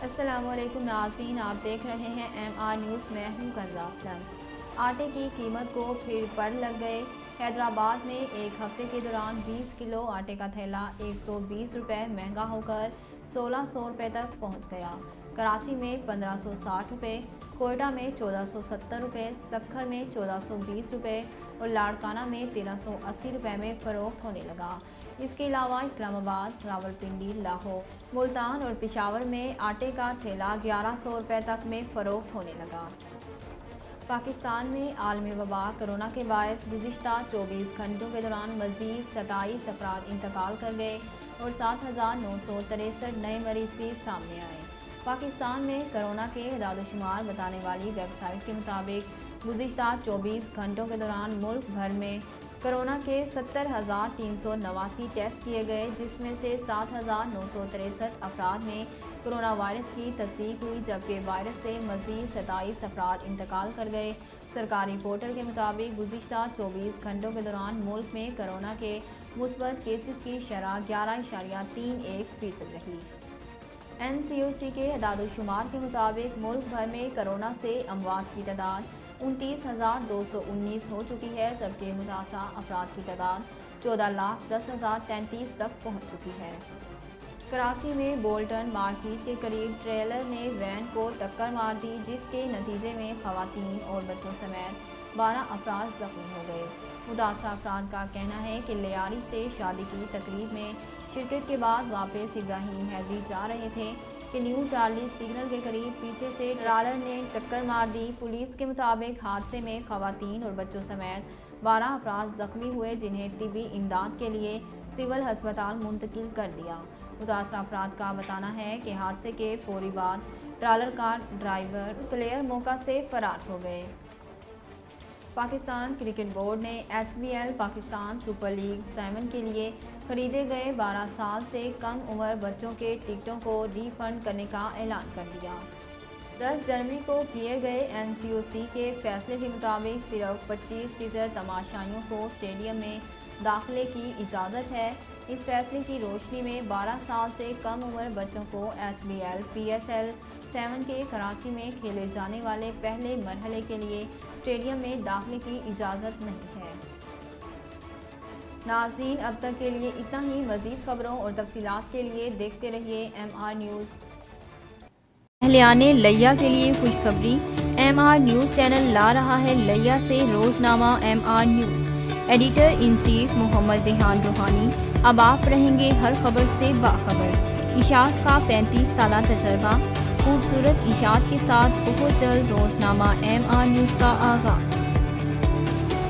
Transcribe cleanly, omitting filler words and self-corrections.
السلام علیکم ناظرین، آپ دیکھ رہے ہیں ایم آر نیوز۔ میں ہوں کنزا اسلم۔ آٹے کی قیمت کو پھر پر لگ گئے۔ حیدرآباد میں ایک ہفتے کے دوران 20 کلو آٹے کا تھیلا 120 روپے مہنگا ہو کر 1600 روپے تک پہنچ گیا۔ کراچی میں 1560 روپے، کوئٹہ میں 1470 روپے، سکھر میں 1420 روپے اور لاڑکانہ میں 1380 روپے میں فروخت ہونے لگا۔ اس کے علاوہ اسلام آباد، راولپنڈی، لاہور، ملتان اور پشاور میں آٹے کا تھیلا 1100 روپے تک میں فروخت ہونے لگا۔ پاکستان میں عالمی وبا کرونا کے باعث گزشتہ 24 گھنٹوں کے دوران مزید 27 افراد انتقال کر گئے اور 7963 نئے مریض بھی سامنے آئے۔ پاکستان میں کرونا کے اعداد و شمار بتانے والی ویب سائٹ کے مطابق گزشتہ 24 گھنٹوں کے دوران ملک بھر میں کرونا کے 70,389 ٹیسٹ کیے گئے، جس میں سے 7,963 افراد میں کرونا وائرس کی تصدیق ہوئی، جبکہ وائرس سے مزید 27 افراد انتقال کر گئے۔ سرکاری پورٹل کے مطابق گزشتہ 24 گھنٹوں کے دوران ملک میں کرونا کے مثبت کیسز کی شرح 11.31% رہی۔ NCOC کے اعداد و شمار کے مطابق ملک بھر میں کرونا سے اموات کی تعداد 29,219 ہو چکی ہے، جبکہ متاثرہ افراد کی تعداد 14,10,033 تک پہنچ چکی ہے۔ کراچی میں بولٹن مارکیٹ کے قریب ٹریلر نے وین کو ٹکر مار دی، جس کے نتیجے میں خواتین اور بچوں سمیت 12 افراد زخمی ہو گئے۔ متاثرہ افراد کا کہنا ہے کہ لیاری سے شادی کی تقریب میں شرکت کے بعد واپس ابراہیم حیدری جا رہے تھے کہ نیو چارلی سگنل کے قریب پیچھے سے ٹرالر نے ٹکر مار دی۔ پولیس کے مطابق حادثے میں خواتین اور بچوں سمیت 12 افراد زخمی ہوئے، جنہیں طبی امداد کے لیے سول ہسپتال منتقل کر دیا۔ متاثرہ افراد کا بتانا ہے کہ حادثے کے فوری بعد ٹرالر کا ڈرائیور کلیئر موقع سے فرار ہو گئے۔ پاکستان کرکٹ بورڈ نے HBL پاکستان سپر لیگ 7 کے لیے خریدے گئے 12 سال سے کم عمر بچوں کے ٹکٹوں کو ری فنڈ کرنے کا اعلان کر دیا۔ 10 جنوری کو کیے گئے NCOC کے فیصلے کے مطابق صرف 25% تماشائیوں کو اسٹیڈیم میں داخلے کی اجازت ہے۔ اس فیصلے کی روشنی میں 12 سال سے کم عمر بچوں کو HBL PSL 7 کے کراچی میں کھیلے جانے والے پہلے مرحلے کے لیے اسٹیڈیم میں داخلے کی اجازت نہیں ہے۔ ناظرین، اب تک کے لیے اتنا ہی۔ مزید خبروں اور تفصیلات کے لیے دیکھتے رہیے MR نیوز۔ اہلیان لیا کے لیے خوشخبری، MR نیوز چینل لا رہا ہے لیا سے روزنامہ MR news. Editor in chief Muhammad Rehan Rohani. اب آپ رہیں گے ہر خبر سے باخبر۔ اشاعت کا 35 سالہ تجربہ، خوبصورت اشاعت کے ساتھ بہت جلد روزنامہ MR نیوز کا آغاز۔